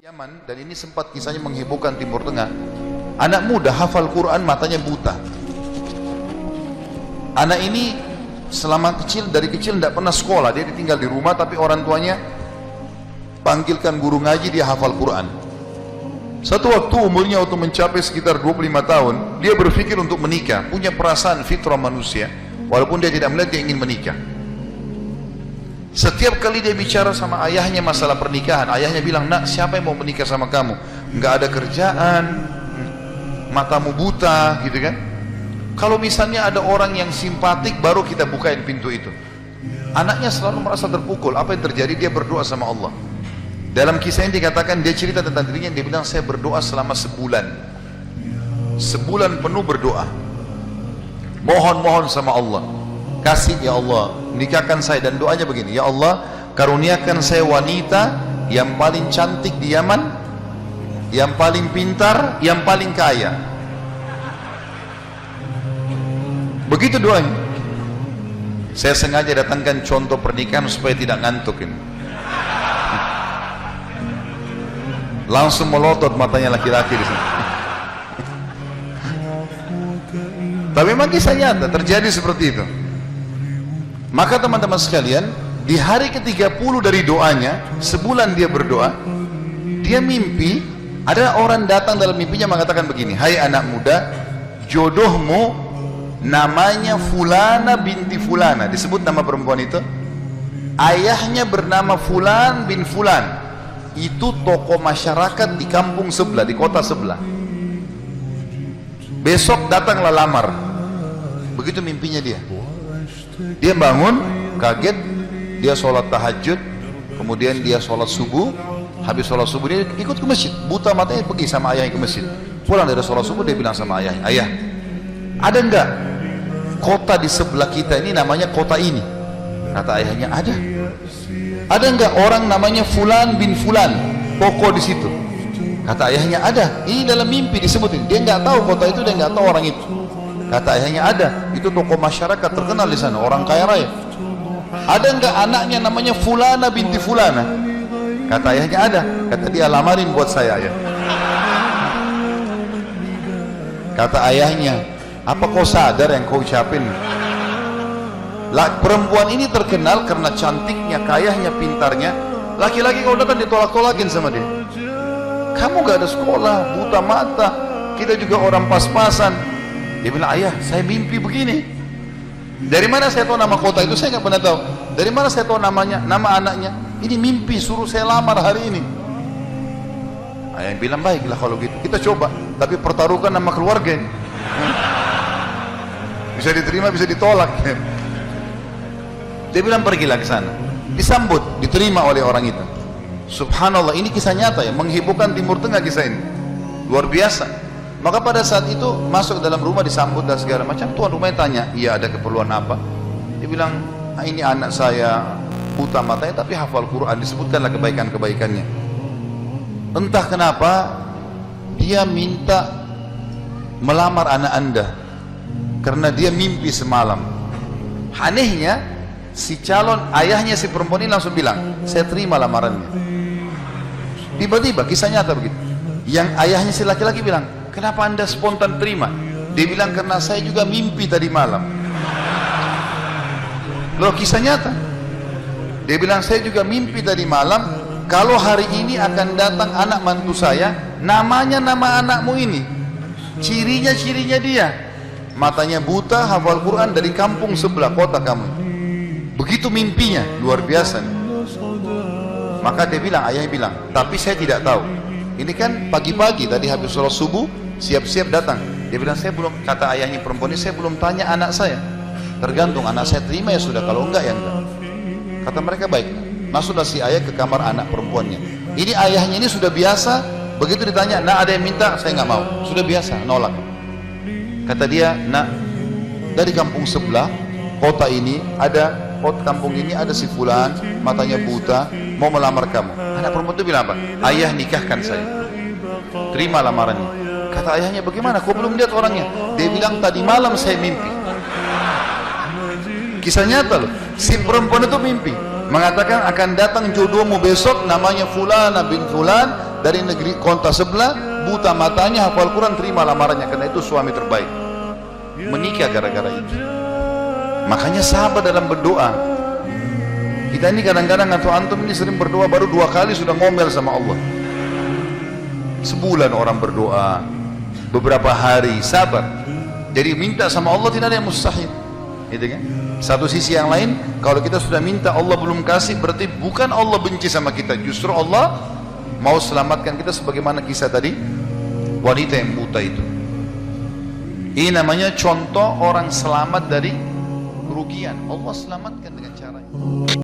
Yaman, dan ini sempat kisahnya menghebohkan Timur Tengah. Anak muda hafal Quran, matanya buta. Anak ini selama dari kecil tidak pernah sekolah, dia ditinggal di rumah, tapi orang tuanya panggilkan guru ngaji, dia hafal Quran. Satu waktu umurnya waktu mencapai sekitar 25 tahun, dia berpikir untuk menikah, punya perasaan fitrah manusia, walaupun dia tidak melihat dia ingin menikah. Setiap kali dia bicara sama ayahnya masalah pernikahan, ayahnya bilang, nak, siapa yang mau menikah sama kamu? Nggak ada kerjaan, matamu buta, gitu kan? Kalau misalnya ada orang yang simpatik, baru kita bukain pintu itu. Anaknya selalu merasa terpukul. Apa yang terjadi? Dia berdoa sama Allah. Dalam kisah ini dikatakan, dia cerita tentang dirinya, dia bilang, saya berdoa selama sebulan. Sebulan penuh berdoa. Mohon-mohon sama Allah. Kasih ya Allah, nikahkan saya, dan doanya begini, ya Allah, karuniakan saya wanita yang paling cantik di Yaman, yang paling pintar, yang paling kaya. Begitu doanya. Saya sengaja datangkan contoh pernikahan supaya tidak ngantuk ini. Langsung melotot matanya laki-laki di sini. Tapi memang kisah nyata terjadi seperti itu. Maka teman-teman sekalian, di hari ke-30 dari doanya, sebulan dia berdoa, dia mimpi, ada orang datang dalam mimpinya mengatakan begini, hai anak muda, jodohmu namanya Fulana binti Fulana, disebut nama perempuan itu, ayahnya bernama Fulan bin Fulan, itu tokoh masyarakat di kampung sebelah, di kota sebelah. Besok datanglah lamar. Begitu mimpinya dia. Dia bangun, kaget, dia sholat tahajud, kemudian dia sholat subuh. Habis sholat subuh dia ikut ke masjid, buta matanya, pergi sama ayahnya ke masjid. Pulang dari sholat subuh dia bilang sama ayahnya, ayah, ada enggak kota di sebelah kita ini namanya kota ini? Kata ayahnya, ada. Ada enggak orang namanya Fulan bin Fulan, tokoh di situ? Kata ayahnya, ada. Ini dalam mimpi disebutin. Dia nggak tahu kota itu, dia nggak tahu orang itu. Kata ayahnya, ada. Itu tokoh masyarakat terkenal di sana, orang kaya raya. Ada enggak anaknya namanya Fulana binti Fulana? Kata ayahnya, ada. Kata dia, lamarin buat saya, ayah. Kata ayahnya, apa kau sadar yang kau ucapin? Perempuan ini terkenal karena cantiknya, kayahnya, pintarnya. Laki-laki kau datang ditolak-tolakin sama dia. Kamu gak ada sekolah, buta mata, kita juga orang pas-pasan. Dia bilang, ayah, saya mimpi begini. Dari mana saya tahu nama kota itu? Saya nggak pernah tahu. Dari mana saya tahu namanya, nama anaknya? Ini mimpi, suruh saya lamar hari ini. Ayah bilang, baiklah kalau gitu, kita coba. Tapi pertaruhkan nama keluarga ini. Bisa diterima, bisa ditolak. Dia bilang, pergilah ke sana. Disambut, diterima oleh orang itu. Subhanallah, ini kisah nyata ya, menghebohkan Timur Tengah kisah ini. Luar biasa. Maka pada saat itu masuk ke dalam rumah, disambut dan segala macam. Tuan rumahnya tanya, iya ada keperluan apa? Dia bilang, nah, ini anak saya buta matanya tapi hafal Quran, disebutkanlah kebaikan-kebaikannya. Entah kenapa dia minta melamar anak anda karena dia mimpi semalam. Anehnya si calon ayahnya si perempuan ini langsung bilang, saya terima lamarannya. Tiba-tiba kisah nyata begitu. Yang ayahnya si laki-laki bilang, kenapa anda spontan terima? Dia bilang, karena saya juga mimpi tadi malam. Loh, kisah nyata. Dia bilang, saya juga mimpi tadi malam, kalau hari ini akan datang anak mantu saya, namanya nama anakmu ini, cirinya dia, matanya buta, hafal Quran, dari kampung sebelah kota kamu. Begitu mimpinya, luar biasa nih. Maka dia bilang, ayahnya bilang, tapi saya tidak tahu. Ini kan pagi-pagi tadi habis sholat subuh, siap-siap datang. Dia bilang, saya belum, kata ayahnya perempuan ini, saya belum tanya anak saya. Tergantung, anak saya terima ya sudah, kalau enggak ya enggak. Kata mereka, baik. Masuklah si ayah ke kamar anak perempuannya. Ini ayahnya ini sudah biasa, begitu ditanya, nak ada yang minta, saya nggak mau. Sudah biasa, nolak. Kata dia, nak, dari kampung sebelah, kota ini ada, kampung ini ada si Fulan, matanya buta, mau melamar kamu. Anak perempuan itu bilang apa? Ayah, nikahkan saya, terima lamarannya. Kata ayahnya, bagaimana? Kau belum lihat orangnya? Dia bilang, tadi malam saya mimpi. Kisah nyata loh. Si perempuan itu mimpi. mengatakan akan datang jodohmu besok namanya Fulana bin Fulan, dari negeri kota sebelah, buta matanya, hafal Quran, terima lamarannya, karena itu suami terbaik. Menikah gara-gara itu. Makanya sabar dalam berdoa. Kita ini kadang-kadang atau antum ini sering berdoa baru 2 kali sudah ngomel sama Allah. Sebulan orang berdoa, beberapa hari, sabar. Jadi minta sama Allah tidak ada yang mustahil, gitu kan? Satu sisi yang lain, kalau kita sudah minta Allah belum kasih, berarti bukan Allah benci sama kita, justru Allah mau selamatkan kita, sebagaimana kisah tadi wanita yang buta itu. Ini namanya contoh orang selamat dari kerugian. Allah selamatkan dengan caranya.